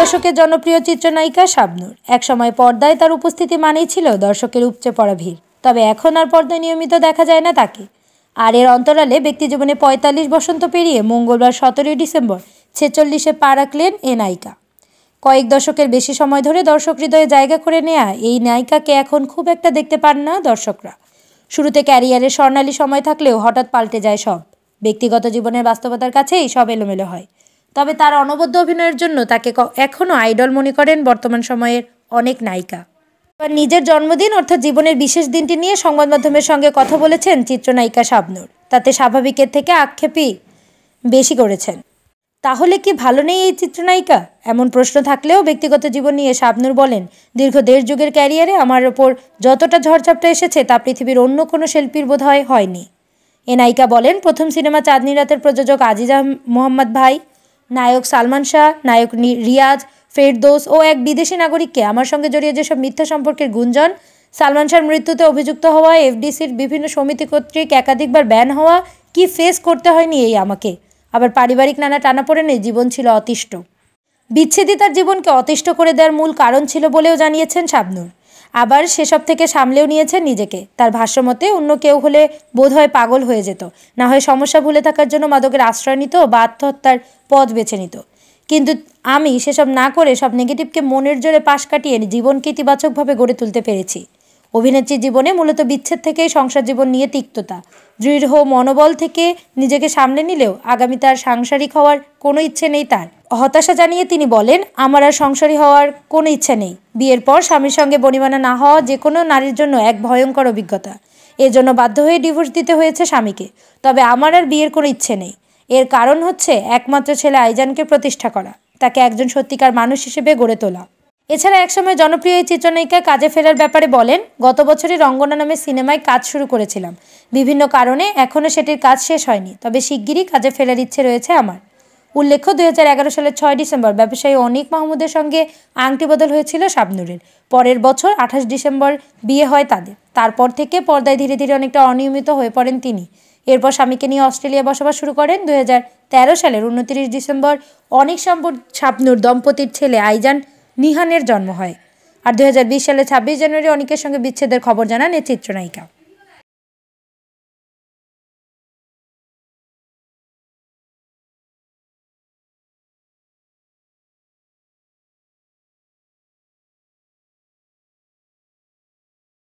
দশকের জনপ্রিয় চিত্রনায়িকা শাবনূর। একসময় পর্দায় তার উপস্থিতি মানেই ছিল দর্শকের উপচে পড়া ভিড়। তবে এখন আর পর্দায় নিয়মিত দেখা যায় না তাকে। আর এর অন্তরালে ব্যক্তিজীবনে ৪৫ বসন্ত পেরিয়ে মঙ্গলবার ১৭ই ডিসেম্বর ৪৬-এ পা রাখলেন এ নায়িকা। কয়েক দশকের বেশি সময় ধরে দর্শক হৃদয়ে জায়গা করে নেয়া এই নায়িকাকে এখন খুব একটা দেখতে পান না দর্শকরা। শুরুতে ক্যারিয়ারের স্বর্ণালী সময় থাকলেও হঠাৎ পাল্টে যায় সব। ব্যক্তিগত জীবনের বাস্তবতার কাছেই সব এলোমেলো হয়। তবে তার অনবদ্য অভিনয়ের জন্য তাকে এখনও আইডল মনে করেন বর্তমান সময়ের অনেক নায়িকা। নিজের জন্মদিন অর্থাৎ জীবনের বিশেষ দিনটি নিয়ে সংবাদ মাধ্যমের সঙ্গে কথা বলেছেন চিত্রনায়িকা শাবনূর। তাতে স্বাভাবিকের থেকে আক্ষেপই বেশি করেছেন। তাহলে কি ভালো নেই এই চিত্রনায়িকা? এমন প্রশ্ন থাকলেও ব্যক্তিগত জীবন নিয়ে শাবনূর বলেন, দীর্ঘ ১.৫ যুগের ক্যারিয়ারে আমার ওপর যতটা ঝড়ঝাপটা এসেছে তা পৃথিবীর অন্য কোনো শিল্পীর বোধহয় হয়নি। এ নায়িকা বলেন, প্রথম সিনেমা চাঁদনি রাতের প্রযোজক আজিজা মোহাম্মদ ভাই, নায়ক সালমান শাহ, নায়ক রিয়াজ, ফেরদৌস ও এক বিদেশি নাগরিককে আমার সঙ্গে জড়িয়ে যেসব মিথ্যা সম্পর্কের গুঞ্জন, সালমান শাহর মৃত্যুতে অভিযুক্ত হওয়া, এফডিসির বিভিন্ন সমিতি কর্তৃক একাধিকবার ব্যান হওয়া, কি ফেস করতে হয়নি এই আমাকে। আবার পারিবারিক নানা টানাপোড়েনে জীবন ছিল অতিষ্ঠ। বিচ্ছেদই তার জীবনকে অতিষ্ঠ করে দেওয়ার মূল কারণ ছিল বলেও জানিয়েছেন শাবনূর। আবার সেসব থেকে সামলেও নিয়েছেন নিজেকে। তার ভাষ্যমতে, অন্য কেউ হলে বোধহয় পাগল হয়ে যেত, না হয় সমস্যা ভুলে থাকার জন্য মাদকের আশ্রয় নিত বা আত্মহত্যার পথ বেছে নিত। কিন্তু আমি সেসব না করে সব নেগেটিভকে মনের জোরে পাশ কাটিয়ে জীবনকে ইতিবাচকভাবে গড়ে তুলতে পেরেছি। অভিনেত্রীর জীবনে মূলত বিচ্ছেদ থেকেই সংসার জীবন নিয়ে তিক্ততা, দৃঢ় মনোবল থেকে নিজেকে সামলে নিলেও আগামী তার সাংসারিক হওয়ার কোনো ইচ্ছে নেই তার। হতাশা জানিয়ে তিনি বলেন, আমার আর সংসারী হওয়ার কোনো ইচ্ছে নেই। বিয়ের পর স্বামীর সঙ্গে বনিবনা না হওয়া যে কোনো নারীর জন্য এক ভয়ঙ্কর অভিজ্ঞতা। এজন্য বাধ্য হয়ে ডিভোর্স দিতে হয়েছে স্বামীকে। তবে আমার আর বিয়ের কোনো ইচ্ছে নেই। এর কারণ হচ্ছে একমাত্র ছেলে আইজানকে প্রতিষ্ঠা করা, তাকে একজন সত্যিকার মানুষ হিসেবে গড়ে তোলা। এছাড়া একসময় জনপ্রিয় এই চিত্রনায়িকা কাজে ফেরার ব্যাপারে বলেন, গত বছরই রঙ্গনা নামে সিনেমায় কাজ শুরু করেছিলাম। বিভিন্ন কারণে এখনও সেটির কাজ শেষ হয়নি, তবে শিগগিরই কাজে ফেরার ইচ্ছে রয়েছে আমার। উল্লেখ্য, ২০১১ সালের ৬ ডিসেম্বর ব্যবসায়ী অনিক মাহমুদের সঙ্গে আংটি বদল হয়েছিল শাবনূরের। পরের বছর ২৮ ডিসেম্বর বিয়ে হয় তাদের। তারপর থেকে পর্দায় ধীরে ধীরে অনেকটা অনিয়মিত হয়ে পড়েন তিনি। এরপর স্বামীকে নিয়ে অস্ট্রেলিয়া বসবাস শুরু করেন। ২০১৩ সালের ২৯ ডিসেম্বর অনিক শাবনূর দম্পতির ছেলে আইজান নিহানের জন্ম হয়। আর ২০২০ সালের ২৬ জানুয়ারি অনিকের সঙ্গে বিচ্ছেদের খবর জানান এই চিত্রনায়িকা।